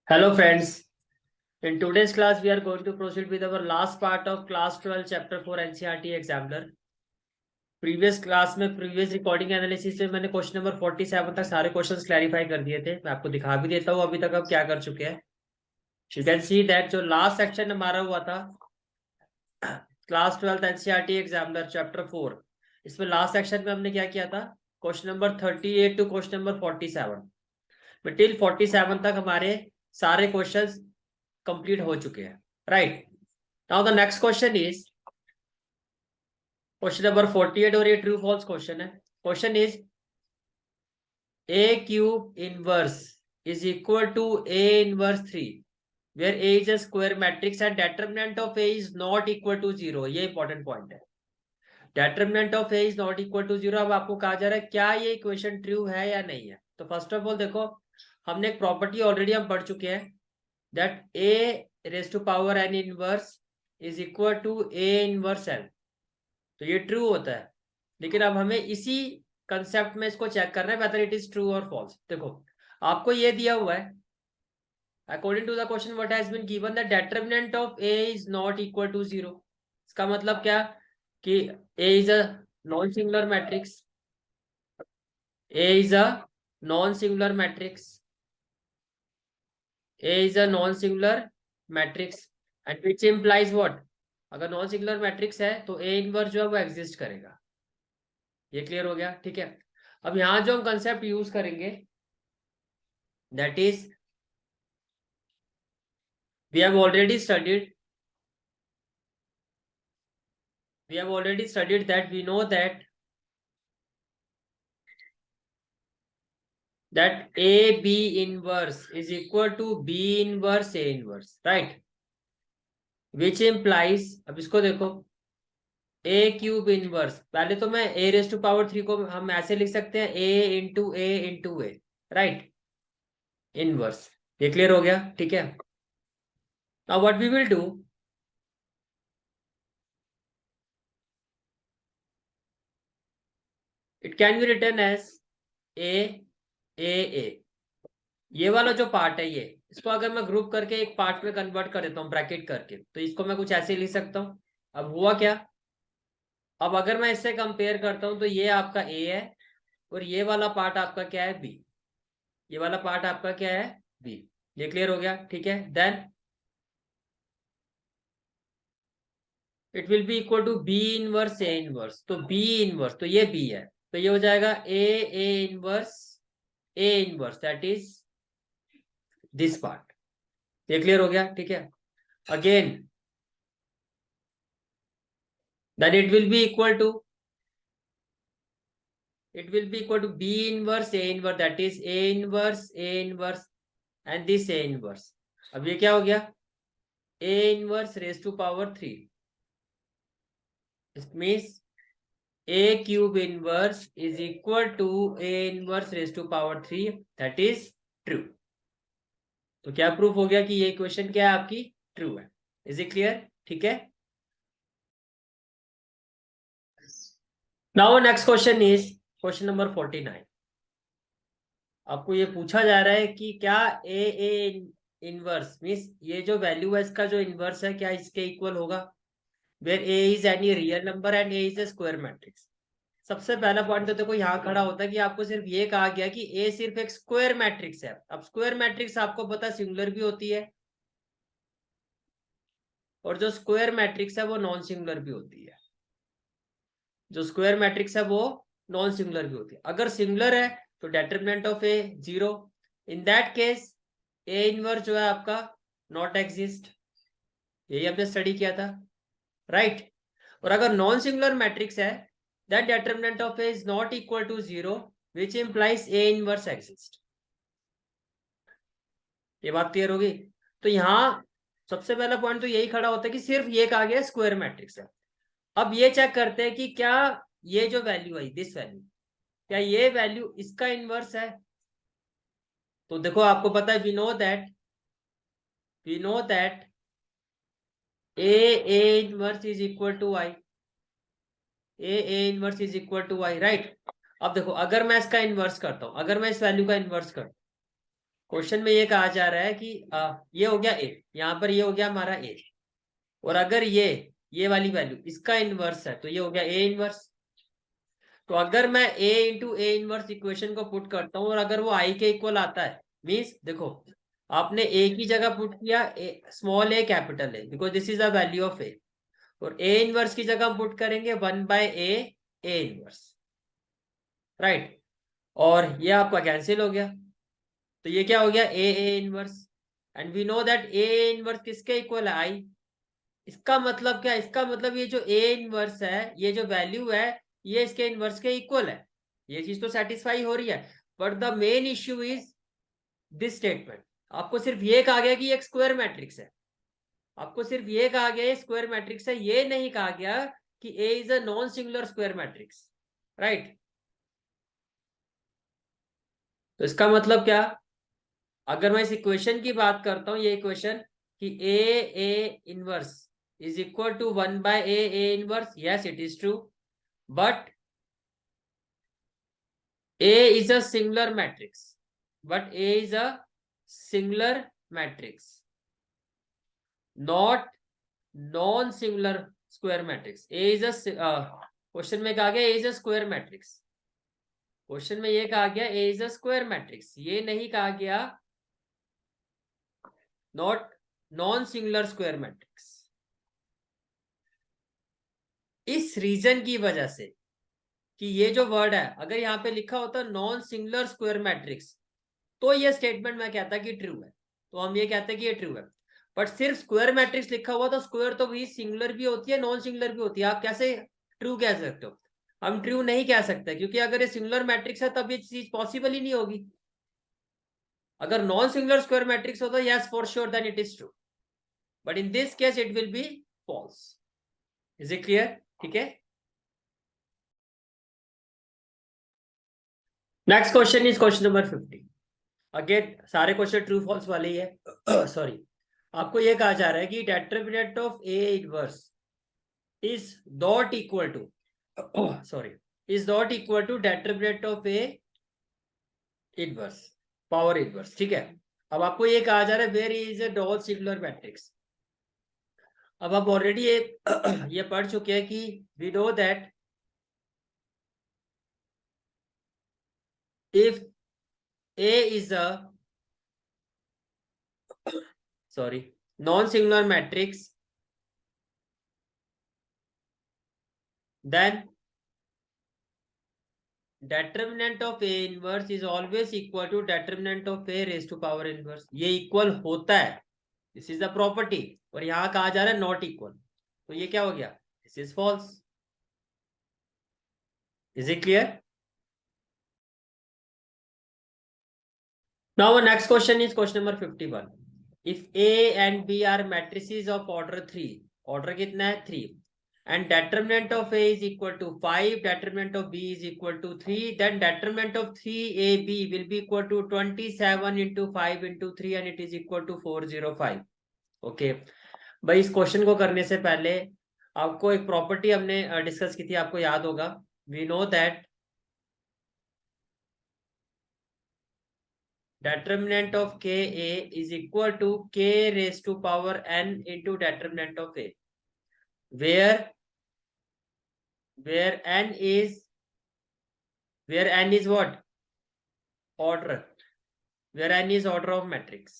Hello friends, in today's class we are going to proceed with our last part of class 12 chapter 4 NCERT examiner. Previous class में previous recording analysis में मैंने question number 47 तक सारे questions clarify कर दिए थे। मैं आपको दिखा भी देता हूँ अभी तक अब क्या कर चुके हैं। यू कैन सी दैट जो लास्ट सेक्शन हमारा हुआ था क्लास 12 NCERT एग्जामिनर चैप्टर 4, इसमें लास्ट सेक्शन में हमने क्या किया था, question number 38 to question number 47 till 47 तक हमारे सारे क्वेश्चंस कंप्लीट हो चुके हैं। Right, now the next question is question number 48 और ये ट्रू फॉल्स क्वेश्चन है। Question is A cube inverse is equal to A inverse 3 where A is a square matrix and determinant of A is not equal to 0। ये important point है, determinant of A is not equal to 0। अब आपको कहा जा रहा है क्या ये इक्वेशन ट्रू है या नहीं है। तो फर्स्ट ऑफ ऑल देखो, हमने एक प्रॉपर्टी ऑलरेडी हम पढ़ चुके हैं that A raise to power n inverse is equal to A inverse n. तो ये ट्रू होता है, लेकिन अब हमें इसी कंसेप्ट में इसको चेक करना है वेदर इट इज ट्रू और फॉल्स। देखो आपको ये दिया हुआ है according to the question what has been given the determinant of A is not equal to 0। इसका मतलब क्या कि A is a non singular matrix, A is a non singular matrix, A is a non singular matrix and which implies what, अगर non singular matrix है तो A inverse जो है वो एग्जिस्ट करेगा। ये क्लियर हो गया, ठीक है। अब यहां जो हम कंसेप्ट यूज करेंगे that is we have already studied that we know that a b inverse is equal to b inverse a inverse, right, which implies, अब इसको देखो, a क्यूब इनवर्स, पहले तो मैं a रेज टू पावर 3 को हम ऐसे लिख सकते हैं a into A, right, inverse. ये क्लियर हो गया, ठीक है। Now what we will do, it can be written as A A. ये वाला जो पार्ट है ये, इसको अगर मैं ग्रुप करके एक पार्ट में कन्वर्ट कर देता हूँ ब्रैकेट करके, तो इसको मैं कुछ ऐसे लिख सकता हूँ। अब हुआ क्या, अब अगर मैं इससे कंपेयर करता हूं तो ये आपका ए है और ये वाला पार्ट आपका क्या है, बी। ये वाला पार्ट आपका क्या है, बी। ये क्लियर हो गया, ठीक है। Then it will be equal to B inverse A inverse. तो बी इनवर्स, तो ये बी है, तो ये हो जाएगा A inverse A inverse, that is this part. ये क्लियर हो गया, ठीक है। Again then it will be equal to B inverse A inverse, that is A inverse and this A inverse. अब ये क्या हो गया, a inverse raised to power 3. It means a cube inverse is equal to a inverse raised to power 3. That is true. तो क्या proof हो गया कि ये इक्वेशन क्या है, आपकी ट्रू है। इज इट क्लियर, ठीक है। Now next question is question number 49। आपको ये पूछा जा रहा है कि क्या ए इनवर्स मीन्स ये जो वैल्यू है इसका जो इनवर्स है क्या इसके इक्वल होगा, where A is any real number and A is a square matrix. सबसे पहला पॉइंट तो देखो यहाँ खड़ा होता है कि आपको सिर्फ ये कहा गया कि ए सिर्फ एक स्क्वायर मैट्रिक्स है। अब स्क्वायर मैट्रिक्स आपको पता सिंगुलर भी होती है और जो स्क्वायर मैट्रिक्स है वो नॉन सिंगुलर भी होती है। जो स्क्वायर मैट्रिक्स है वो नॉन सिंगुलर भी होती है। अगर सिंगुलर है तो determinant of A 0। In that case A inverse जो है आपका नॉट एग्जिस्ट, यही हमने स्टडी किया था, राइट। और अगर नॉन सिंगुलर मैट्रिक्स है that determinant of A is not equal to 0, which implies A inverse exists. ये बात क्लियर होगी। तो यहां सबसे पहला पॉइंट तो यही खड़ा होता है कि सिर्फ ये कहा गया स्क्वायर मैट्रिक्स है। अब ये चेक करते हैं कि क्या ये जो वैल्यू है दिस वैल्यू, क्या ये वैल्यू इसका इनवर्स है। तो देखो आपको पता है we know that A inverse is equal to I, A inverse is equal to I, right. अब देखो अगर मैं इसका इनवर्स करता हूं, अगर मैं इस वैल्यू का इनवर्स करता हूं क्वेश्चन में ये कहा जा रहा है कि ये हो गया ए, यहाँ पर ये हो गया हमारा ए, और अगर ये वाली वैल्यू इसका इनवर्स है तो ये हो गया ए इनवर्स। तो अगर मैं ए इंटू ए इनवर्स इक्वेशन को पुट करता हूँ और अगर वो आई के इक्वल आता है, मीन्स देखो आपने ए की जगह पुट किया small a capital A, because this is the value of A, और ए इनवर्स की जगह पुट करेंगे 1/a ए इनवर्स, राइट। और ये आपका कैंसिल हो गया, तो ये क्या हो गया A inverse, and we know that A inverse किसके इक्वल है, आई। इसका मतलब क्या, इसका मतलब ये जो ए इनवर्स है, ये जो वैल्यू है, ये इसके इनवर्स के इक्वल है। ये चीज तो सेटिस्फाई हो रही है, but the main issue is this statement. आपको सिर्फ ये कहा गया कि ये एक स्क्वायर मैट्रिक्स है, आपको सिर्फ ये कहा गया स्क्वायर मैट्रिक्स है, ये नहीं कहा गया कि A is a non singular square matrix, right. तो इसका मतलब क्या, अगर मैं इस इक्वेशन की बात करता हूं, ये इक्वेशन कि A inverse is equal to 1/a inverse, yes it is true, but A is a singular matrix, but A is a singular matrix, not non-singular square matrix. A is a question में कहा गया A is a square matrix. Question में ये कहा गया A is a square matrix. ये नहीं कहा गया not non-singular square matrix. इस रीजन की वजह से कि ये जो वर्ड है, अगर यहाँ पे लिखा होता नॉन सिंगुलर स्क्वायर मैट्रिक्स, तो ये स्टेटमेंट मैं कहता कि ट्रू है, तो हम ये कहते हैं कि ये ट्रू है। बट सिर्फ स्क्वायर मैट्रिक्स लिखा हुआ, तो स्क्वायर तो भी सिंगुलर भी होती है नॉन सिंगुलर भी होती है, आप कैसे ट्रू कह सकते हो, हम ट्रू नहीं कह सकते, क्योंकि अगर ये सिंगुलर मैट्रिक्स है तब ये चीज पॉसिबल ही नहीं होगी। अगर नॉन सिंगुलर स्क्वायर मैट्रिक्स होता, yes for sure then it is true, but in this case it will be false. Is it clear? ठीक है, next question is question number 50। Again सारे क्वेश्चन ट्रू फॉल्स वाले ही है। Sorry, आपको ये कहा जा रहा है कि determinant of A inverse is not equal to sorry is not equal to determinant of A inverse power inverse, ठीक है। अब आपको ये कहा जा रहा है where is A non singular matrix. अब आप ऑलरेडी ये पढ़ चुके हैं कि we know that if A is a non-singular matrix, then determinant of A inverse is always equal to determinant of A raised to power inverse. ये equal होता है, दिस इज द प्रॉपर्टी, और यहां कहा जा रहा है नॉट इक्वल, तो ये क्या हो गया, this is false. Is it clear? Now next question is question number 51। इफ A and B are matrices of order 3, order कितना है 3, and determinant of A is equal to 5, determinant of B is equal to 3, then determinant of 3AB will be equal to 27 into 5 into 3 and it is equal to 405. Okay भाई, इस question को करने से पहले आपको एक प्रॉपर्टी हमने discuss की थी, आपको याद होगा, we know that determinant of ka is equal to k raised to power n into determinant of a, where n is what, order, where n is order of matrix,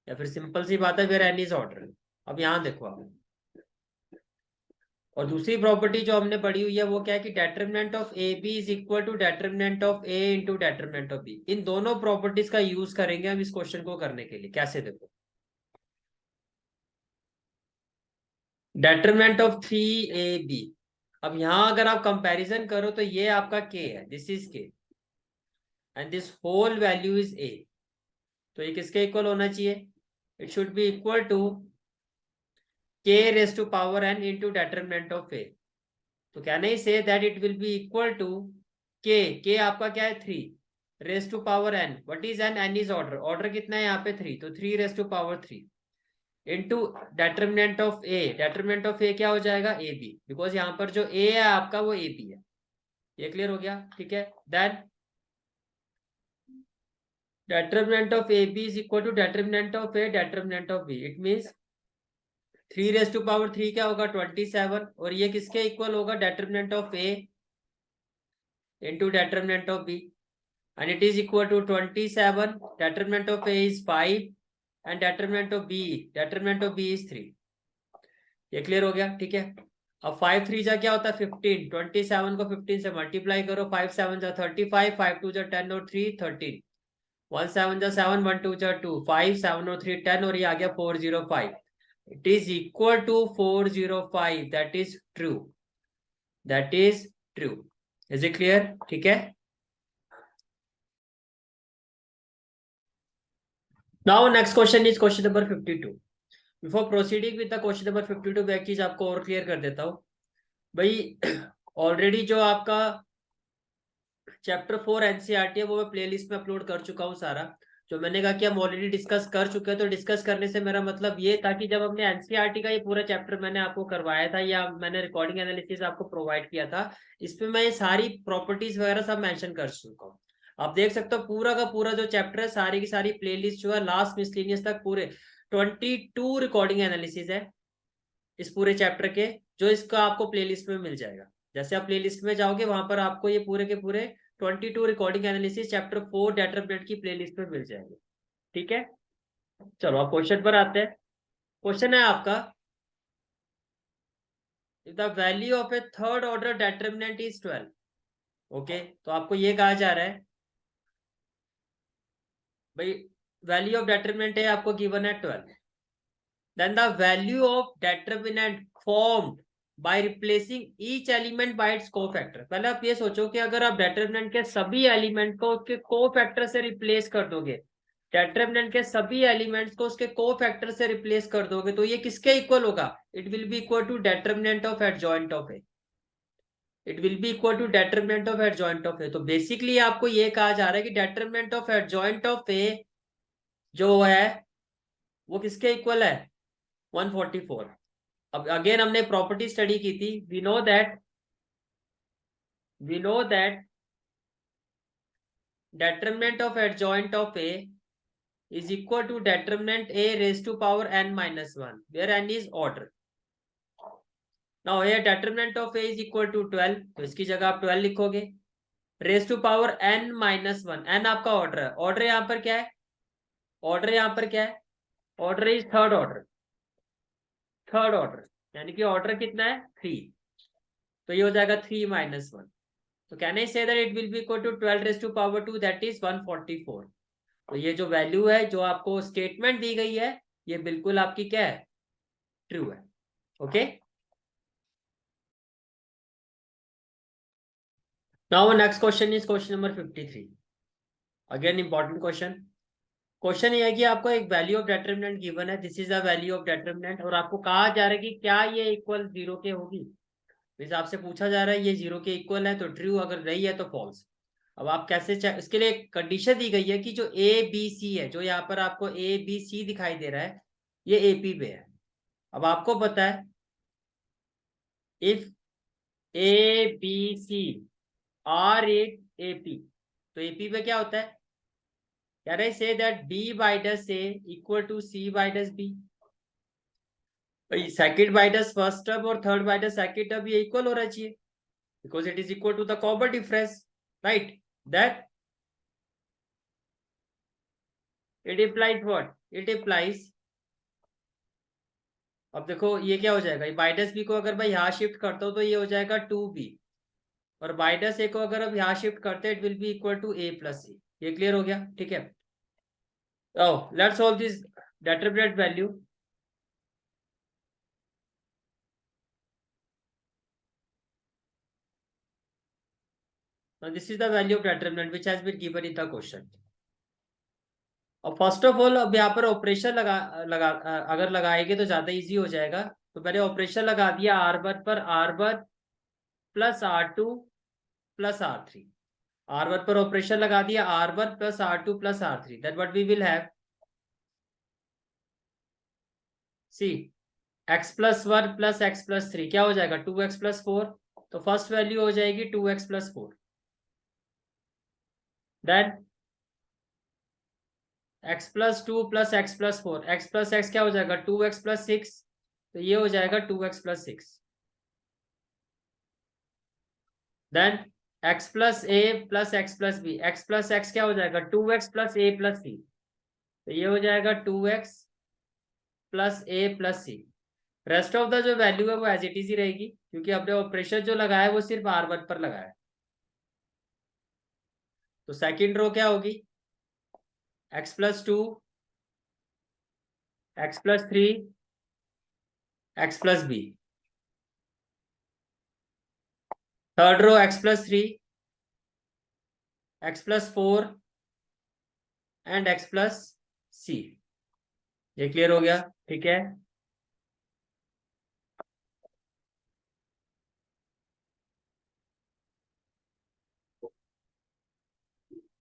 या फिर simple सी बात है where n is order। अब यहां देखो आप, और दूसरी प्रॉपर्टी जो हमने पढ़ी हुई है वो क्या है कि determinant of A B is equal to determinant of A into determinant of B. इन दोनों प्रॉपर्टीज का यूज करेंगे हम इस क्वेश्चन को करने के लिए। कैसे, देखो डेटरमिनेंट ऑफ 3ab, अब यहां अगर आप कंपैरिजन करो तो ये आपका k है, this is k and this whole value is a, तो ये किसके इक्वल होना चाहिए, it should be equal to k raised to power n into determinant of a। तो क्या नहीं say that it will be equal to k आपका क्या है 3 raise to power n, what is n is order, order कितना है यहाँ पे 3, तो 3 raise to power 3 into determinant of a, determinant of a क्या हो जाएगा ए बी, बिकॉज यहाँ पर जो a है आपका वो ए बी है। ये क्लियर हो गया, ठीक है। Then determinant of AB is equal to determinant of A, determinant of B. It means 3⁻³ क्या होगा 27, और ये किसके इक्वल होगा determinant of A into determinant of B, and it is equal to 27. Determinant of A is 5 and determinant of B is 3. ये clear हो गया, ठीक है। अब 5 3 जा क्या होता है 15, 27 को 15 से मल्टीप्लाई करो, 5 7 जा 35, 5 2 जा 10 और 3 13, 1 7 जा 7, 1 2 जा 2, 5 7 और 3 10, और ये आ गया 405. It is equal to 405. That is true. That is true. Is it clear? ठीक है। Now next question is question number 52. Before proceeding with the question number 52, मैं एक चीज आपको और क्लियर कर देता हूँ भाई। ऑलरेडी जो आपका चैप्टर 4 एनसीईआरटी है वो मैं प्लेलिस्ट में अपलोड कर चुका हूँ सारा। जो मैंने कहा कि हम ऑलरेडी डिस्कस कर चुके हैं, तो डिस्कस करने से मेरा मतलब ये था कि जब हमने एनसीईआरटी का ये पूरा चैप्टर मैंने आपको करवाया था या मैंने रिकॉर्डिंग एनालिसिस आपको प्रोवाइड किया था, इसमें मैं ये सारी प्रॉपर्टीज वगैरह सब मेंशन कर चुका हूँ। आप देख सकते हो पूरा का पूरा जो चैप्टर है, सारी की सारी प्लेलिस्ट जो है लास्ट मिसलेनियस तक पूरे 22 रिकॉर्डिंग एनालिसिस है इस पूरे चैप्टर के, जो इसका आपको प्लेलिस्ट में मिल जाएगा। जैसे आप प्लेलिस्ट में जाओगे वहां पर आपको ये पूरे के पूरे 22 रिकॉर्डिंग एनालिसिस चैप्टर 4 डेटाब्रेड की प्लेलिस्ट में मिल जाएंगे, ठीक है। चलो आप क्वेश्चन पर आते हैं। क्वेश्चन है आपका, the value of A third order determinant is 12। Okay, तो आपको ये कहा जा रहा है भाई वैल्यू ऑफ डेटर्मिनेंट है आपको गिवन है 12, then the value of determinant formed by replacing each element by its cofactor. पहले आप ये सोचो कि अगर आप डेटर्मिनेंट के सभी एलिमेंट को उसके कोफैक्टर से रिप्लेस कर दोगे, डेटर्मिनेंट के सभी एलिमेंट्स को उसके कोफैक्टर से रिप्लेस कर दोगे, तो ये किसके इक्वल होगा? It will be equal to determinant of adjoint of A. It will be equal to determinant of adjoint of A. तो बेसिकली आपको ये कहा जा रहा है कि determinant of adjoint of A जो है वो किसके इक्वल है? 144। अब अगेन हमने प्रॉपर्टी स्टडी की थी, we know that determinant of adjoint of A is equal to determinant A raised to power n minus 1, where n is order. Now here determinant of A is equal to 12, तो इसकी जगह आप 12 लिखोगे, raised to power n minus 1, n आपका order है। Order यहाँ पर क्या है? ऑर्डर यहाँ पर क्या है? Order is third order. Third order यानी कि ऑर्डर कितना है? 3, तो ये हो जाएगा 3 minus 1। तो can I say that it will be equal to 12 raised to power 2, that is 144। तो ये जो वैल्यू है जो आपको स्टेटमेंट दी गई है, ये बिल्कुल आपकी क्या है? ट्रू है। Okay, now next question is question number 53। Again important question. Question ये है कि आपको एक वैल्यू ऑफ डेटर्मिनेंट गिवन है, this is a value of determinant, और आपको कहा जा रहा है कि क्या ये इक्वल 0 के होगी। मींस आपसे पूछा जा रहा है ये 0 के इक्वल है तो ट्रू, अगर नहीं है तो फॉल्स। अब आप कैसे इसके लिए एक कंडीशन दी गई है कि जो ए बी सी है, जो यहाँ पर आपको ए बी सी दिखाई दे रहा है, ये एपी पे है। अब आपको पता है if A B C are AP, तो एपी पे क्या होता है? Can I say that B minus A equal to C minus B? Second minus first term और थर्ड माइनस सेकेंड टर्म ये इक्वल होना चाहिए, because it is equal to the common difference, right? That it implies what? It implies, अब देखो ये क्या हो जाएगा, माइनस बी को अगर मैं यहाँ शिफ्ट करता हूँ तो ये हो जाएगा 2B, और माइनस ए को अगर हम यहाँ शिफ्ट करते हैं it will be equal to A plus C। ये क्लियर हो गया, ठीक है। Let's solve this determinant value. Now this is the value of determinant which has been given in the question. और फर्स्ट ऑफ ऑल अब यहाँ पर operation अगर लगाएंगे तो ज्यादा इजी हो जाएगा। तो मैंने ऑपरेशन लगा दिया R1 पर, R1 plus R2 plus R3। R1 पर ऑपरेशन लगा दिया R1 plus R2 plus R3, that what we will have, see x plus 1 plus x प्लस 3 क्या हो जाएगा? 2x plus 4। तो फर्स्ट वैल्यू हो जाएगी 2x plus 4, then x plus two plus x plus four, x plus x क्या हो जाएगा 2x प्लस सिक्स, तो ये हो जाएगा 2x plus six. Then x plus A plus x plus B, x plus x क्या हो जाएगा 2x plus A plus C, तो ये हो जाएगा 2x plus A plus C. Rest of the जो वैल्यू है वो एज इट इज ही रहेगी, क्योंकि अपने ऑपरेशन जो लगाया है वो सिर्फ R1 पर लगाया है। तो सेकंड रो क्या होगी, x plus two, x plus three, x plus B. Third row x plus three, x plus four and x plus C. ये क्लियर हो गया, ठीक है।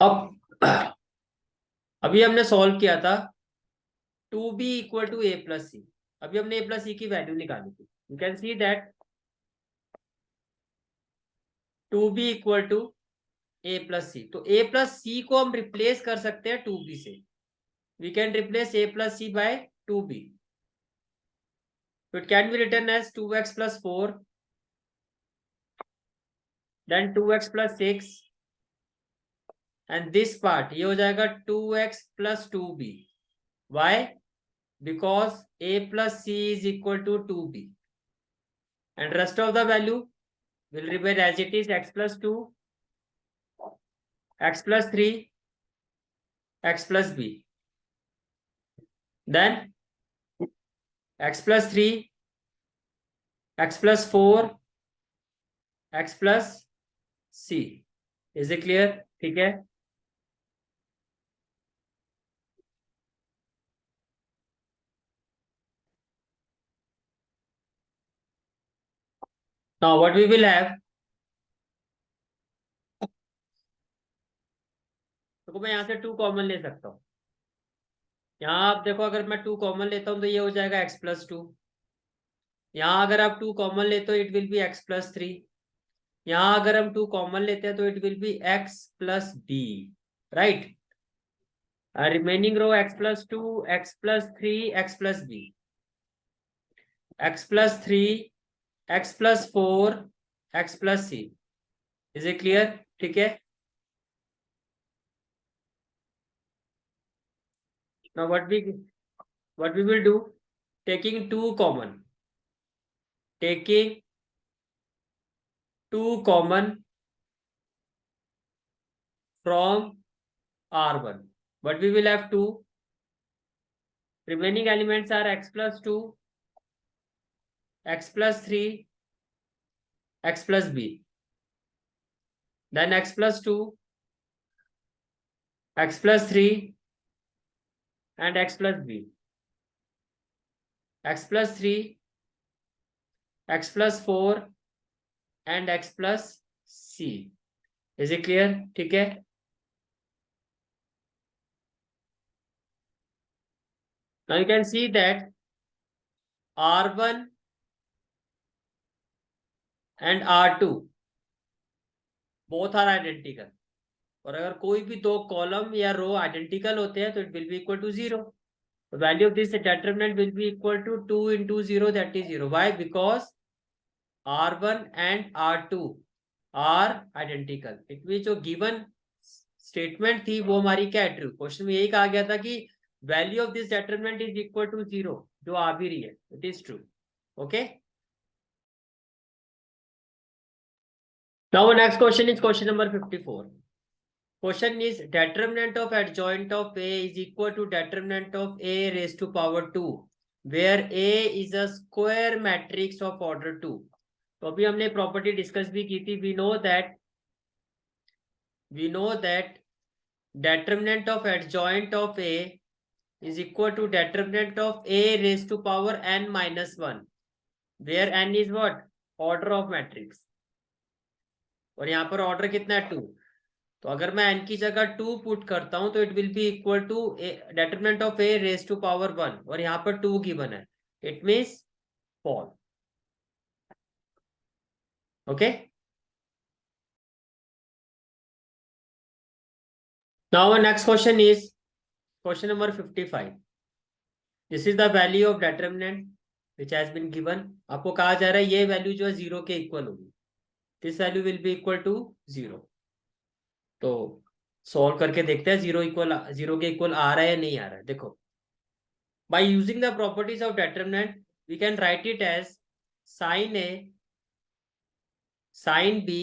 अब अभी हमने सॉल्व किया था 2b equal to A plus C. अभी हमने ए प्लस सी की वैल्यू निकाली थी। You can see that 2b equal to A plus C, तो ए प्लस सी को हम रिप्लेस कर सकते हैं 2b से। We can replace A plus C by 2b, so it can be written as 2x plus 4, then 2x plus 6, and this part ये हो जाएगा 2x plus 2b. Why? Because a plus c is equal to 2b, and rest of the value will remain as it is, x plus 2, x plus 3, x plus b. Then x plus 3, x plus 4, x plus c. Is it clear? ठीक है। Now what we will have, तो मैं यहाँ से 2 common ले सकता हूँ। यहाँ आप देखो, अगर मैं 2 कॉमन लेता हूँ तो ये हो जाएगा x प्लस टू। यहाँ अगर आप 2 कॉमन लेते हो it will be x plus three. यहाँ अगर हम 2 कॉमन लेते हैं तो it will be x plus B, right. Remaining row x plus two, x plus three, x plus B, x plus three, x plus four, x plus C. Is it clear? ठीक है। Now what we will do, taking 2 common, taking 2 common from R1, but we will have 2 remaining elements are x plus 2, x plus 3, x plus b, then x plus 2, x plus 3 and x plus b, x plus 3, x plus 4 and x plus c. Is it clear? ठीक है। Now you can see that R1 and R2 both are identical, और अगर कोई भी 2 column या रो identical होते हैं तो it will be equal to 0. The value of this determinant will be equal to 2 into 0, that is 0. Why? Because R1 and R2 are identical. It means जो given statement थी वो हमारी क्या है, ट्रू। क्वेश्चन में यही कहा गया था कि value of this determinant is equal to 0, जो आ भी रही है, it is true. Okay. Now next question is question number 54. Question is determinant of adjoint of A is equal to determinant of A raised to power 2, where A is a square matrix of order 2. तो अभी हमने property discuss भी की थी। we know that determinant of adjoint of A is equal to determinant of A raised to power n minus 1, where n is what? Order of matrix, और यहाँ पर order कितना है 2। तो अगर मैं n की जगह 2 पुट करता हूं तो it will be equal to determinant of A raise to power 1, और यहाँ पर 2 गिवन है, it means false. Okay. Now next question is question number 55, this is the value of determinant which has been given. आपको कहा जा रहा है ये वैल्यू जो है 0 के इक्वल होगी, this value will be equal to 0। तो सॉल्व करके देखते हैं 0 के इक्वल आ रहा है या नहीं आ रहा है। देखो, by using the properties of determinant we can write it as sin A sin B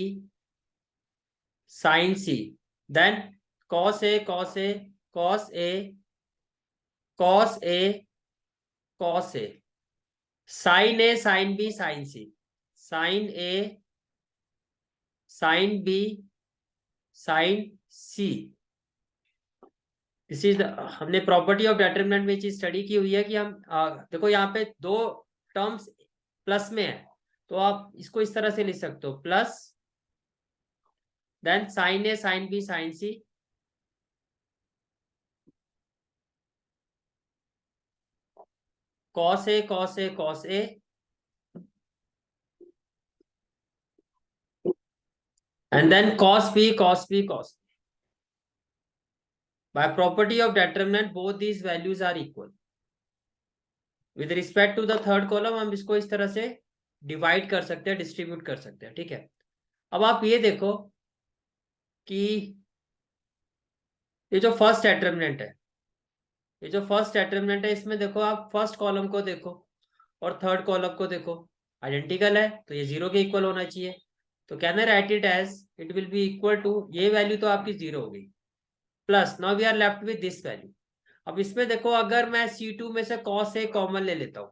sin C, then cos A cos A cos A cos A cos A, sin A sin B sin C, sin A sin B sin C। This is हमने property of determinant में चीज study की हुई है कि हम देखो यहाँ पे दो टर्म्स प्लस में है, तो आप इसको इस तरह से लिख सकते हो, plus then sine A sine B sine C, cos A cos A cos A, and then cos B cos B cos. By property of determinant both these values are equal. With respect to the third column हम इसको इस तरह से divide कर सकते हैं, distribute कर सकते हैं, ठीक है। अब आप ये देखो कि ये जो फर्स्ट डिटरमिनेंट है, ये जो फर्स्ट डिटरमिनेंट है, इसमें देखो आप फर्स्ट कॉलम को देखो और थर्ड कॉलम को देखो, आइडेंटिकल है, तो ये 0 के इक्वल होना चाहिए। तो can I write it as it will be equal to, ये वैल्यू तो आपकी 0 हो गई, plus now we are left with this value. अब इसमें देखो अगर मैं C2 में से cos A कॉमन ले लेता हूं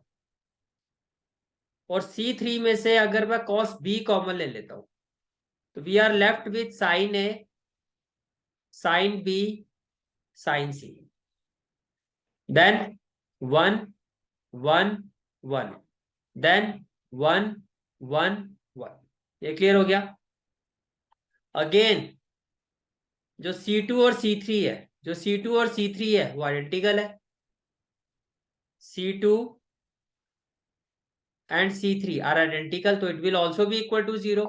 और C3 में से अगर मैं cos B कॉमन ले लेता हूं, तो we are left with sin A sin B sin C, then 1 1 1, then 1 1 1। ये क्लियर हो गया। अगेन जो C2 और C3 है, जो C2 और C3 है वो आइडेंटिकल है, C2 and C3 are identical, तो it will also be equal to 0,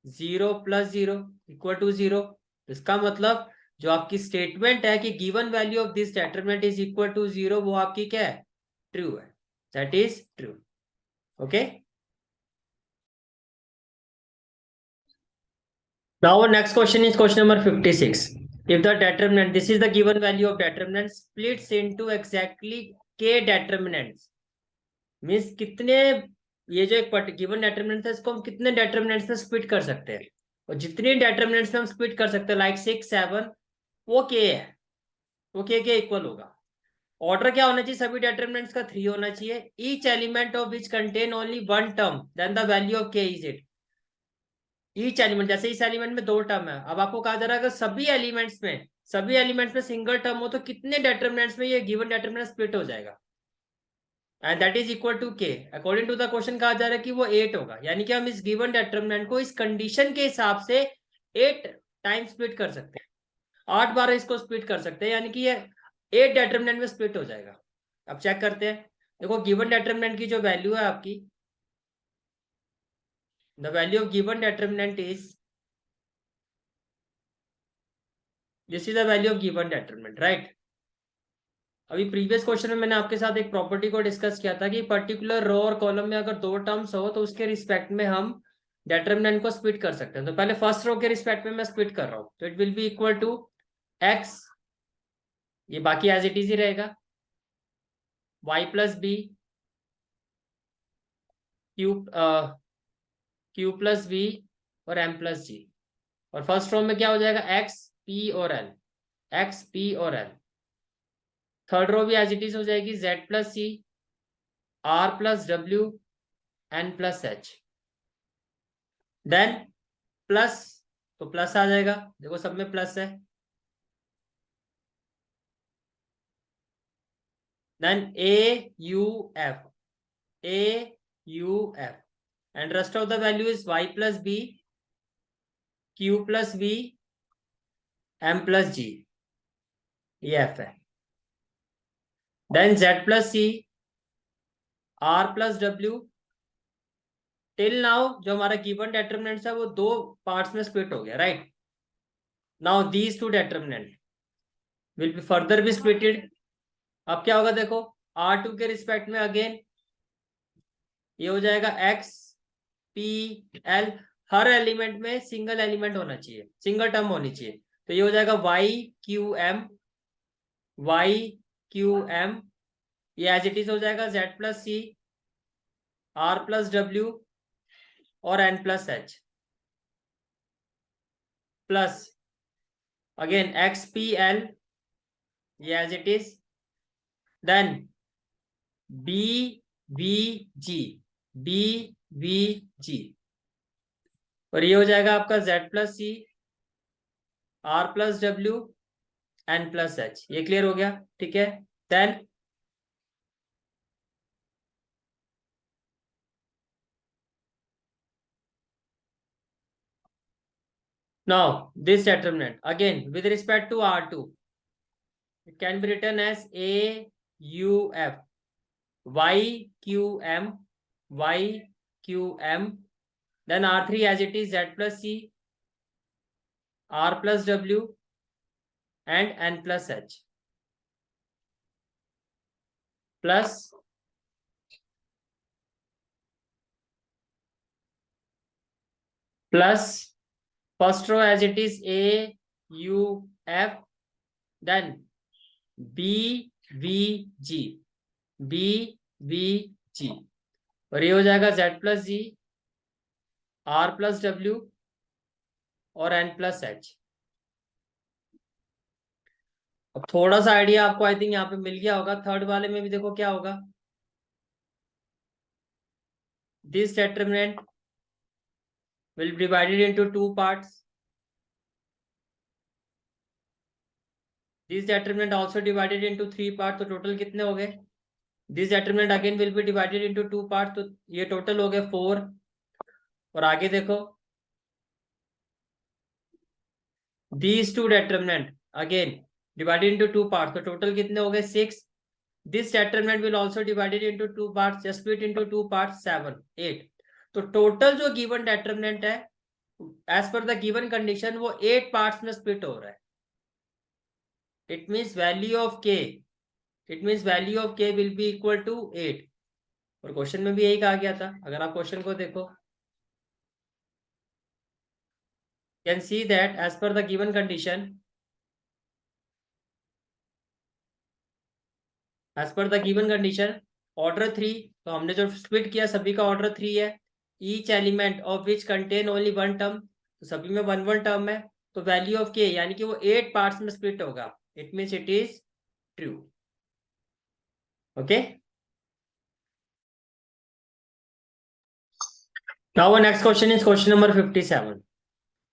0 plus 0 equal to 0। इसका मतलब जो आपकी स्टेटमेंट है कि given value of this determinant is equal to 0, वो आपकी क्या है, ट्रू है, that is true. Okay, now next question is question number 56। if the determinant, this is the given value of determinant, splits into exactly k determinants, means कितने, ये जो एक given determinant है इसको हम कितने डेटरमिनेंट्स में स्प्लिट कर सकते हैं, और जितने डेटरमिनेंट्स में हम स्प्लिट कर सकते हैं लाइक 6 7, वो के है, वो के इक्वल होगा। ऑर्डर क्या होना चाहिए, सभी डेटरमिनेंट्स का 3 होना चाहिए, each element of which contain only one term then the value of K is it. Each element, जैसे इस एलिमेंट में 2 टर्म है, अब आपको कहा जा रहा है अगर सभी एलिमेंट्स में सिंगल टर्म हो तो कितने डेटरमिनेंट्स में ये गिवन डेटरमिनेंट स्प्लिट हो जाएगा, and that is equal to K. According to the question कहा जा रहा है कि वो 8 होगा, यानी कि हम इस गिवन डिटरमिनेंट को इस कंडीशन के हिसाब से 8 टाइम स्प्लिट कर सकते हैं, 8 बार इसको स्प्लिट कर सकते हैं, यानी कि ये 8 डिटरमिनेंट में स्प्लिट हो जाएगा। अब चेक करते हैं, देखो गिवन डिटरमिनेंट की जो वैल्यू है आपकी, the value of given determinant is, this is the value of given determinant, right. अभी प्रीवियस क्वेश्चन में मैंने आपके साथ एक प्रॉपर्टी को डिस्कस किया था कि पर्टिकुलर रो और कॉलम में अगर 2 टर्म्स हो तो उसके रिस्पेक्ट में हम डिटरमिनेंट को स्प्लिट कर सकते हैं। तो पहले फर्स्ट रो के रिस्पेक्ट में मैं स्प्लिट कर रहा हूं, तो it will be equal to X, ये बाकी एज इट इज ही रहेगा, Y plus B Q plus B और एम प्लस जी। और फर्स्ट रो में क्या हो जाएगा, एक्स पी और एल, एक्स पी और एल। थर्ड रो भी एज इट इज हो जाएगी, Z plus C R plus W N plus H, then plus, तो प्लस आ जाएगा, देखो सब में प्लस है, then A U F, A U F, and rest of the value is Y plus B Q plus B M plus G, ये F है, then Z plus C R plus W. Till now जो हमारा given डेटरमिनेंट्स है वो 2 parts में split हो गया, right. Now these 2 determinant, will be further be splitted. अब क्या होगा देखो, R2 के रिस्पेक्ट में अगेन ये हो जाएगा x p l, हर एलिमेंट में सिंगल एलिमेंट होना चाहिए, सिंगल टर्म होनी चाहिए। तो ये हो जाएगा y q m, ये एज इट इज हो जाएगा z plus C r plus w और n plus h plus again x p l, ये as it is, then b v g, b v g, और ये हो जाएगा आपका z plus C r plus w n plus h। ये clear हो गया, ठीक है। Then now this determinant again with respect to R2, it can be written as a u f y q m y q m, then R3 as it is z plus c r plus w and n plus h, plus first row as it is a u f, then b v g, b v g, और ये हो जाएगा z plus जी r plus w और n plus h। अब थोड़ा सा idea आपको I think यहाँ पे मिल गया होगा। थर्ड वाले में भी देखो क्या होगा, this determinant will be divided into two parts, this determinant also divided into three parts, तो टोटल कितने हो गए। this determinant again will be divided into two parts, तो ये टोटल हो गए 4। और आगे देखो, these two determinant again divided into two parts, तो टोटल कितने हो गए 6। this determinant will also divided into two parts, just split into two parts 7 8। तो टोटल जो गिवन determinant है as per the given condition वो 8 पार्ट्स में split हो रहा है। It means value of K, it means value of K will be equal to 8। और question में भी यही कहा गया था, अगर आप क्वेश्चन को देखो, can see that as per the given condition, as per the given condition order 3, तो हमने जो स्प्लिट किया सभी का ऑर्डर 3 है। Each element of which contain only one term, तो सभी में वन वन टर्म है, तो वैल्यू ऑफ के यानी कि वो 8 पार्ट्स में स्प्लिट होगा। It means it is true. Okay, now next question is question number 57।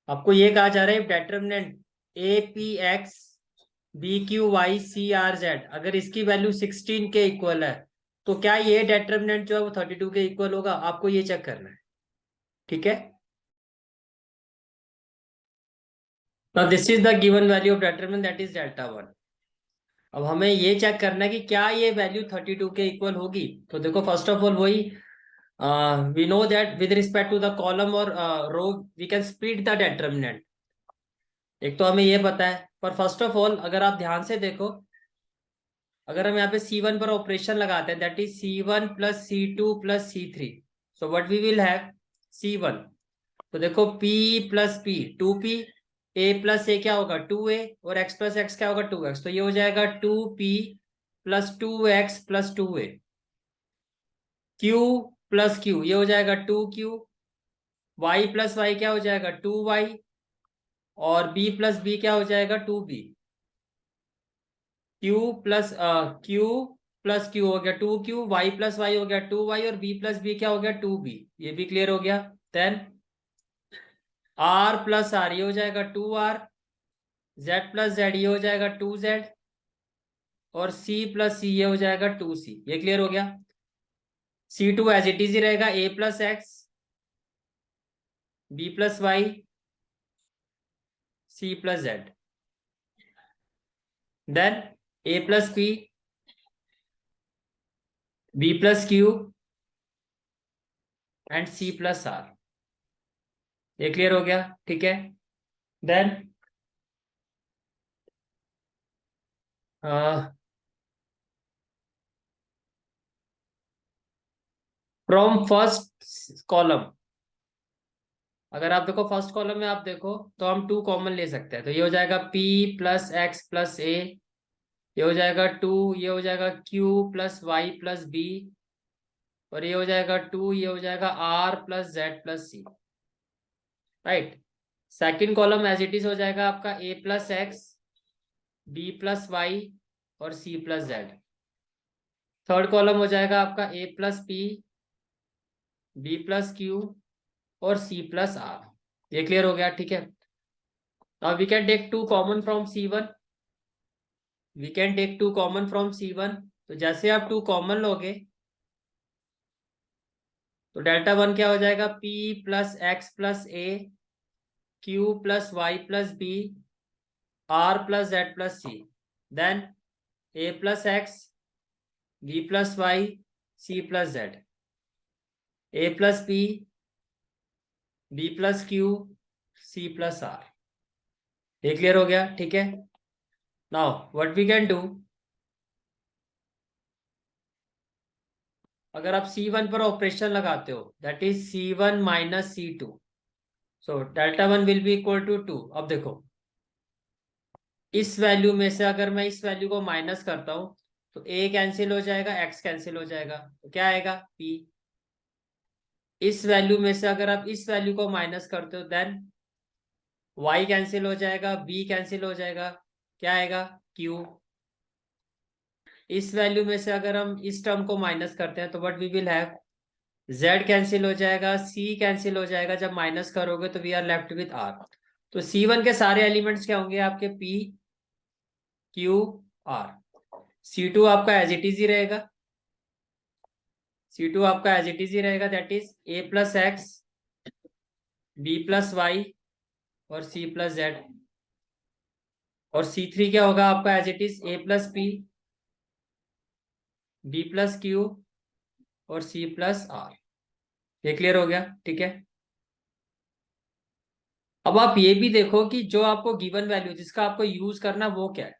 आपको ये कहा जा रहा है determinant A P X B Q Y C R Z, अगर इसकी वैल्यू 16 के इक्वल है तो क्या ये डिटरमिनेंट जो है वो 32 के इक्वल होगा। आपको ये चेक करना है, ठीक है। Now this is the given value of determinant that is delta 1। अब हमें ये चेक करना है कि क्या ये वैल्यू 32 के इक्वल होगी। तो देखो फर्स्ट ऑफ ऑल वही, we know that with respect to the column और row we can split the determinant, एक तो हमें ये पता है। पर फर्स्ट ऑफ ऑल अगर आप ध्यान से देखो, अगर हम यहाँ पे C1 पर ऑपरेशन लगाते हैं that is C1 plus C2 plus C3, so what we will have C1, तो देखो P plus P 2P, A plus A क्या होगा 2A, और X प्लस X क्या होगा 2X, तो ये हो जाएगा 2P plus 2X plus 2A। Q plus Q ये हो जाएगा 2Q, Y प्लस Y क्या हो जाएगा 2Y, और B प्लस B क्या हो जाएगा 2B। Q प्लस Q हो गया 2Q, Y प्लस Y हो गया 2Y, और B प्लस B क्या हो गया 2B। ये भी क्लियर हो गया। देन R प्लस R ये हो जाएगा 2R, Z प्लस Z ये हो जाएगा 2Z, और C प्लस C ये हो जाएगा 2C। ये क्लियर हो गया। C2 एज इट इज ही रहेगा A plus X B plus Y C plus Z, then A plus P B plus Q and C plus R। ये क्लियर हो गया, ठीक है। देन फ्रॉम फर्स्ट कॉलम, अगर आप देखो फर्स्ट कॉलम में आप देखो तो हम टू कॉमन ले सकते हैं, तो ये हो जाएगा p plus x plus A, ये हो जाएगा टू, ये हो जाएगा q plus Y plus B, और ये हो जाएगा टू, ये हो जाएगा r plus Z plus C. Right. Second column as it is हो जाएगा आपका a plus x, B plus Y और C plus Z. Third column हो जाएगा आपका a plus P, B plus Q और सी प्लस आर। ये clear हो गया, ठीक है। Now we can take two common from C1, we can take two common from C1। तो जैसे आप टू कॉमन लोगे तो डेल्टा वन क्या हो जाएगा, p plus x plus A, Q plus Y plus B, R plus Z plus C, then A plus x, B plus Y, C plus Z, A plus B, B plus Q, C plus R. ये clear हो गया, ठीक है। Now what we can do, अगर आप C1 पर operation लगाते हो that is C1 minus C2, so delta one will be equal to two. अब देखो इस वैल्यू में से अगर मैं इस वैल्यू को माइनस करता हूं तो a कैंसिल हो जाएगा, x कैंसिल हो जाएगा, तो क्या आएगा p। इस वैल्यू में से अगर आप इस वैल्यू को माइनस करते हो देन y कैंसिल हो जाएगा, b कैंसिल हो जाएगा, क्या आएगा q। इस वैल्यू में से अगर हम इस टर्म को माइनस करते हैं तो what we will have, z cancel हो जाएगा, c कैंसिल हो जाएगा, जब माइनस करोगे तो we are left with r। तो C1 के सारे एलिमेंट्स क्या होंगे आपके, p q r। C2 आपका एज इट इज ही रहेगा, C2 आपका एज इट इज ही रहेगा, that is a plus x, B plus Y और सी प्लस जेड। और C3 क्या होगा आपका as it is a plus P, B plus Q और सी प्लस आर। ये क्लियर हो गया, ठीक है। अब आप ये भी देखो कि जो आपको गिवन वैल्यू जिसका आपको यूज करना वो क्या है,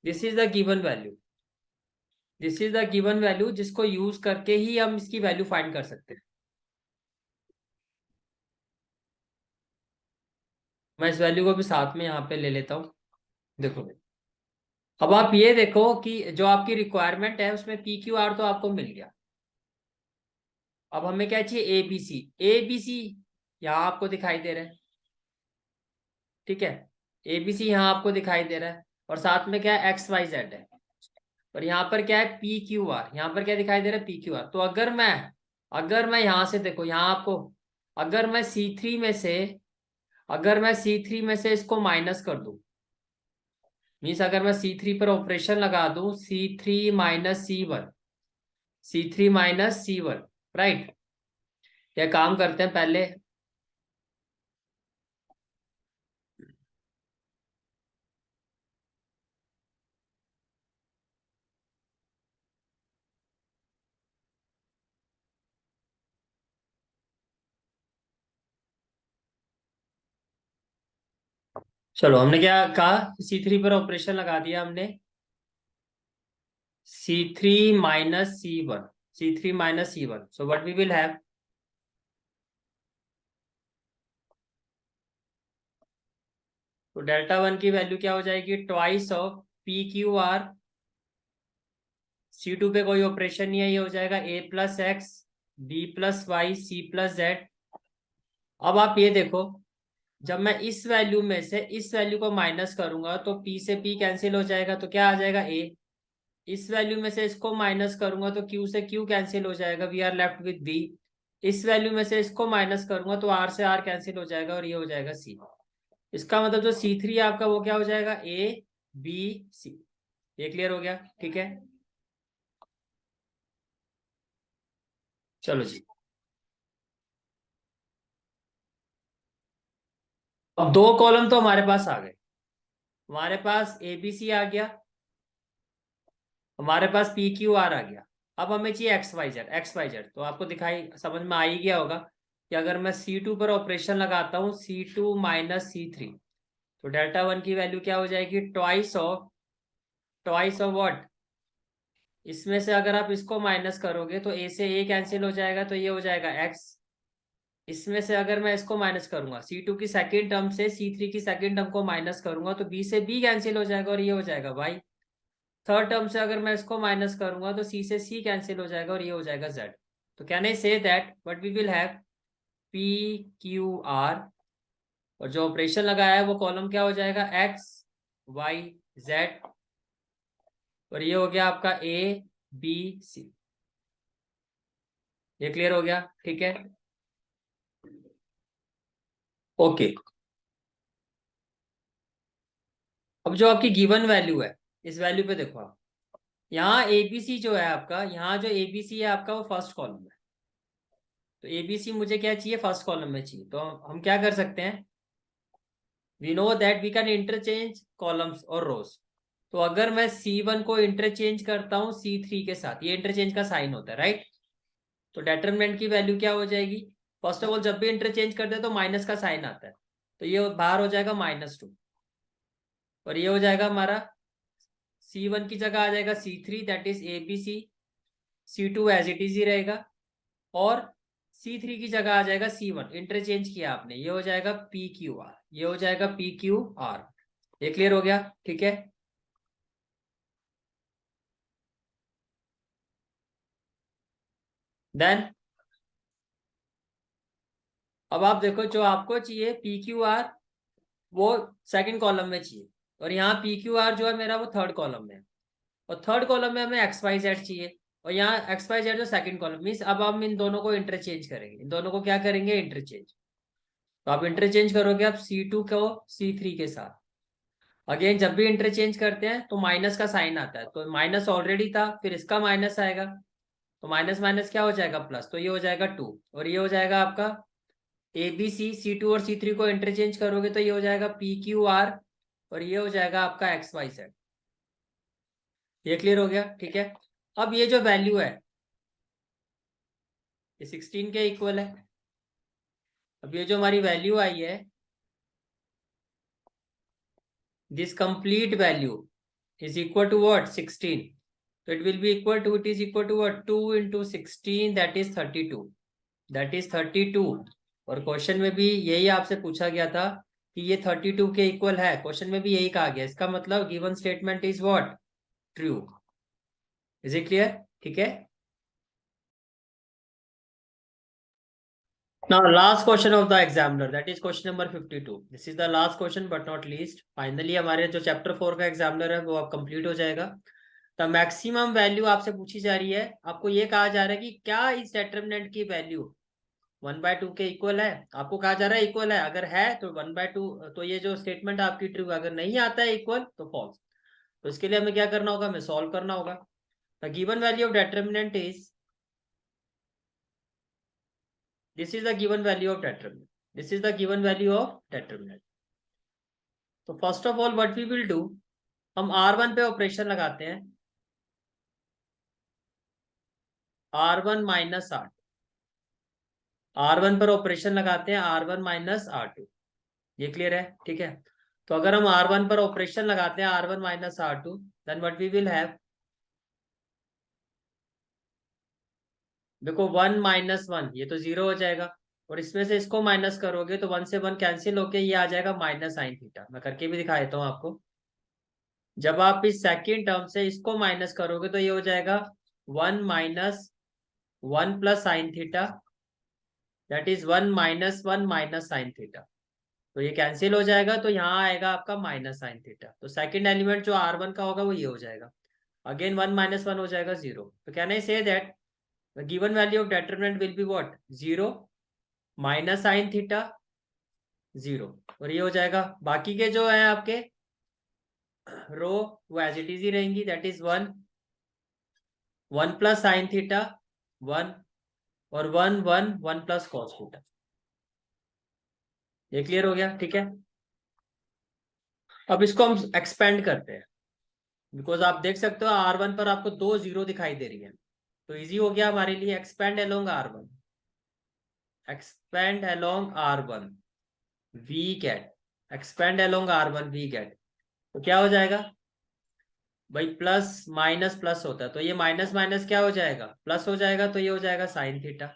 this is the given value, this is the given value जिसको यूज करके ही हम इसकी वैल्यू फाइंड कर सकते हैं। मैं इस वैल्यू को भी साथ में यहाँ पे ले लेता हूँ, देखो। अब आप ये देखो कि जो आपकी रिक्वायरमेंट है उसमें पी क्यू आर तो आपको मिल गया। अब हमें क्या चाहिए, ए बी सी। ए बी सी यहाँ आपको दिखाई दे रहा है, ठीक है। ए बी सी यहाँ आपको दिखाई दे रहा है, और साथ में क्या है, एक्स वाई जेड है। और यहाँ पर क्या है, पी क्यू आर, यहाँ पर क्या दिखाई दे रहा है, पी क्यू आर। तो अगर मैं यहाँ से देखो, यहाँ आपको अगर मैं C3 में से अगर मैं C3 में से इसको माइनस कर दूं, मीन्स अगर मैं C3 पर ऑपरेशन लगा दूं, C3 - C1, C3 - C1, right. ये काम करते हैं पहले, चलो हमने क्या कहा, C3 पर ऑपरेशन लगा दिया हमने, C3 - C1, C3 - C1, so what we will have, तो डेल्टा वन की वैल्यू क्या हो जाएगी, twice of P Q are. C2 पे कोई ऑपरेशन नहीं है, ये हो जाएगा a plus x, B plus Y, C plus Z. अब आप ये देखो, जब मैं इस वैल्यू में से इस वैल्यू को माइनस करूंगा तो p से p कैंसिल हो जाएगा, तो क्या आ जाएगा a। इस वैल्यू में से इसको माइनस करूंगा तो q से q कैंसिल हो जाएगा, we are left with b। इस वैल्यू में से इसको माइनस करूंगा तो r से r कैंसिल हो जाएगा और ये हो जाएगा c। इसका मतलब जो C3 आपका वो क्या हो जाएगा, a b c। ये क्लियर हो गया, ठीक है। चलो जी, अब दो कॉलम तो हमारे पास आ गए, हमारे पास ए बी सी आ गया, हमारे पास पी क्यू आर आ गया। अब हमें चाहिए एक्स वाई जेड। तो आपको दिखाई समझ में आ ही गया होगा कि अगर मैं C2 पर ऑपरेशन लगाता हूँ, C2 - C3, तो डेल्टा वन की वैल्यू क्या हो जाएगी, twice of twice of what, इसमें से अगर आप इसको माइनस करोगे तो ए से ए कैंसिल हो जाएगा, तो ये हो जाएगा एक्स। इसमें से अगर मैं इसको माइनस करूंगा, C2 की सेकेंड टर्म से C3 की सेकेंड टर्म को माइनस करूंगा तो बी से बी कैंसिल हो जाएगा और ये हो जाएगा वाई। थर्ड टर्म से अगर मैं इसको माइनस करूंगा तो सी से सी कैंसिल हो जाएगा और ये हो जाएगा जेड। तो can I say that what we will have P Q R, और जो ऑपरेशन लगाया है वो कॉलम क्या हो जाएगा, एक्स वाई जेड, और ये हो गया आपका ए बी सी। ये क्लियर हो गया, ठीक है, ओके। अब जो आपकी गिवन वैल्यू है, इस वैल्यू पे देखो आप, यहाँ एबीसी जो है आपका, यहाँ जो एबीसी है आपका वो फर्स्ट कॉलम है। तो एबीसी मुझे क्या चाहिए, फर्स्ट कॉलम में चाहिए। तो हम क्या कर सकते हैं, we know that we can interchange columns और रोज। तो अगर मैं C1 को इंटरचेंज करता हूँ C3 के साथ, ये इंटरचेंज का साइन होता है, राइट। तो डेटरमिनेंट की वैल्यू क्या हो जाएगी, फर्स्ट ऑफ ऑल जब भी इंटरचेंज करते हैं तो माइनस का साइन आता है, तो ये बाहर हो जाएगा -2, और ये हो जाएगा हमारा C1 की जगह आ जाएगा C3, that is ABC। C2 as it is ही रहेगा, और C3 की जगह आ जाएगा C1, इंटरचेंज किया आपने, ये हो जाएगा PQR, ये हो जाएगा PQR। ये क्लियर हो गया, ठीक है। देन अब आप देखो, जो आपको चाहिए PQR वो सेकंड कॉलम में चाहिए, और यहाँ PQR जो है मेरा वो थर्ड कॉलम में है, और थर्ड कॉलम में हमें XYZ चाहिए, और यहाँ XYZ जो सेकंड कॉलम मीन्स, अब हम इन दोनों को इंटरचेंज करेंगे, इन दोनों को क्या करेंगे, इंटरचेंज। तो आप इंटरचेंज करोगे आप C2 को C3 के साथ। अगेन जब भी इंटरचेंज करते हैं तो माइनस का साइन आता है, तो माइनस ऑलरेडी था, फिर इसका माइनस आएगा, तो माइनस माइनस क्या हो जाएगा, प्लस, तो ये हो जाएगा 2, और ये हो जाएगा आपका ABC। C2 और C3 को इंटरचेंज करोगे तो ये हो जाएगा PQR, और ये हो जाएगा आपका XYZ। ये क्लियर हो गया, ठीक है। अब ये जो वैल्यू है ये 16 के इक्वल है। अब ये जो हमारी वैल्यू आई है, this complete value is equal to what, 16। तो it will be equal to, it is equal to what, 2 into 16, that is 32, that is 32। और क्वेश्चन में भी यही आपसे पूछा गया था कि ये 32 के इक्वल है, क्वेश्चन में भी यही कहा गया, इसका मतलब given statement is what, true. Is it clear, ठीक है। Now, last question of the examiner, that is question number 52. This is the last question but not least. Finally, हमारे जो चैप्टर 4 का एग्जामिनर है वो अब कंप्लीट हो जाएगा। तो मैक्सिमम वैल्यू आपसे पूछी जा रही है, आपको ये कहा जा रहा है कि क्या इस डिटरमिनेंट की वैल्यू 1/2 के इक्वल है। आपको कहा जा रहा है इक्वल है, अगर है तो 1/2, तो ये जो स्टेटमेंट आपकी ट्रू, अगर नहीं आता है इक्वल तो फॉल्स। तो इसके लिए हमें क्या करना होगा, हमें सॉल्व करना होगा। The given value of determinant is, this is the given value of determinant, this is the given value of determinant. तो first of all what we will do, हम R1 पे ऑपरेशन लगाते हैं, R1 माइनस R1 पर operation लगाते हैं, R1 minus R2। ये clear है, ठीक है। तो अगर हम R1 पर ऑपरेशन लगाते हैं, R1 minus R2, then what we will have, देखो 1 माइनस 1 ये तो 0 हो जाएगा, और इसमें से इसको माइनस करोगे तो 1 से 1 कैंसिल होके ये आ जाएगा माइनस साइन थीटा। मैं करके भी दिखा देता हूँ आपको। जब आप इस सेकेंड टर्म से इसको माइनस करोगे तो ये हो जाएगा 1 minus 1 plus sine theta, that is 1 minus 1 minus sine theta. तो ये कैंसिल हो जाएगा, तो यहाँ आएगा आपका माइनस साइन थीटा। तो सेकंड एलिमेंट जो R1 का होगा वो ये हो जाएगा, अगेन 1 माइनस 1 हो जाएगा 0। तो can I say that the given value of determinant will be what, 0 minus sine theta 0, और ये हो जाएगा। बाकी के जो है आपके रो वो एज इट इज ही रहेंगी, that is 1 1 plus sine theta 1, और 1 1 1 प्लस कॉस थीटा। ये क्लियर हो गया, ठीक है। अब इसको हम एक्सपेंड करते हैं, बिकॉज आप देख सकते हो R1 पर आपको 2 0 दिखाई दे रही है, तो इजी हो गया हमारे लिए। Expand along R1, expand along R1 we get, expand along R1 we get, तो क्या हो जाएगा, भाई प्लस माइनस प्लस होता है, तो ये माइनस माइनस क्या हो जाएगा, प्लस हो जाएगा, तो ये हो जाएगा साइन थीटा।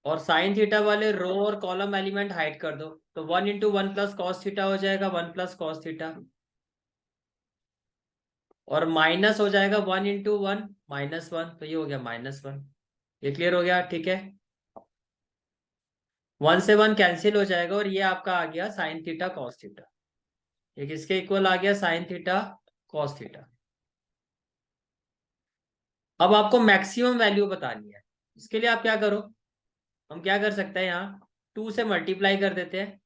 और साइन थीटा वाले रो और कॉलम एलिमेंट हाइड कर दो, तो 1 × 1 प्लस कॉस थीटा हो जाएगा 1 प्लस कॉस थीटा। और माइनस हो जाएगा 1 × 1 -1, तो ये हो गया -1। ये क्लियर हो गया, ठीक है। 1 से 1 कैंसिल हो जाएगा और ये आपका आ गया साइन थीटा कॉस थीटा। ये किसके इक्वल आ गया, साइन थीटा कॉस थीटा। अब आपको मैक्सिमम वैल्यू बतानी है। इसके लिए आप क्या करो, हम क्या कर सकते हैं, यहाँ 2 से मल्टीप्लाई कर देते हैं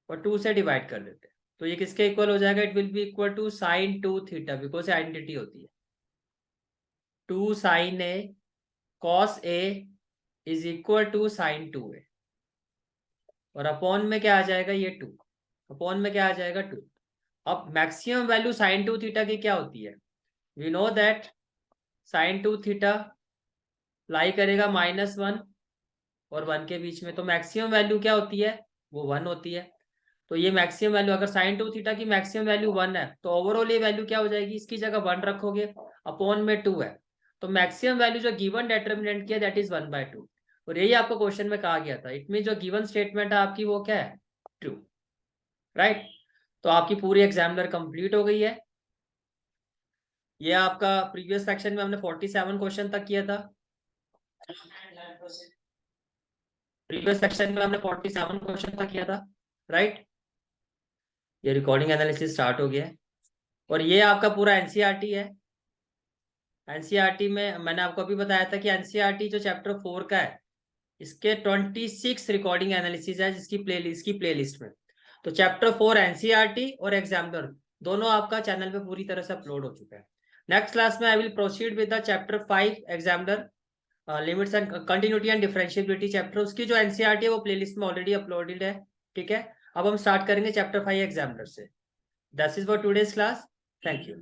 और 2 से डिवाइड कर देते हैं। तो ये किसके इक्वल हो जाएगा, it will be equal to sine 2 theta, because identity होती है। 2 sine A cos A is equal to sine 2a। और अपॉन में क्या आ जाएगा, ये 2। अपॉन में क्या आ जाएगा, 2। अब मैक्सिमम वैल्यू साइन 2 थीटा की क्या होती है, we know that sine 2 theta lie करेगा -1 और 1 के बीच में। तो मैक्सिमम वैल्यू क्या होती है, वो 1 होती है। तो ये मैक्सिमम वैल्यू, अगर साइन 2 थीटा की मैक्सिमम वैल्यू 1 है, तो ओवरऑल ये वैल्यू क्या हो जाएगी, इसकी जगह 1 रखोगे, अपॉन में 2 है, तो मैक्सिमम वैल्यू जो गिवन डिटर्मिनेंट की है दैट इज 1/2। और यही आपको क्वेश्चन में कहा गया था, इट मीन जो गिवन स्टेटमेंट है आपकी वो क्या है, ट्रू, राइट। तो आपकी पूरी एग्जामिनर कंप्लीट हो गई है। ये आपका प्रीवियस सेक्शन में हमने 47 क्वेश्चन तक किया था। प्रीवियस सेक्शन में हमने 47 क्वेश्चन तक किया था, राइट। ये रिकॉर्डिंग एनालिसिस स्टार्ट हो गया है और ये आपका पूरा एनसीईआरटी है। एनसीईआरटी में मैंने आपको अभी बताया था कि एनसीईआरटी जो चैप्टर 4 का है, इसके 26 रिकॉर्डिंग एनालिसिस है जिसकी प्लेलिस्ट में। तो चैप्टर 4 एनसीईआरटी और एग्जामिनर दोनों आपका चैनल पे पूरी तरह से अपलोड हो चुका है। नेक्स्ट क्लास में I will proceed with the chapter 5 examiner limits and continuity and differentiability chapter. उसकी जो एनसीईआरटी है वो प्लेलिस्ट में ऑलरेडी अपलोडेड है, ठीक है। अब हम स्टार्ट करेंगे चैप्टर 5 एग्जामिनर से। That's is for today's class. Thank you.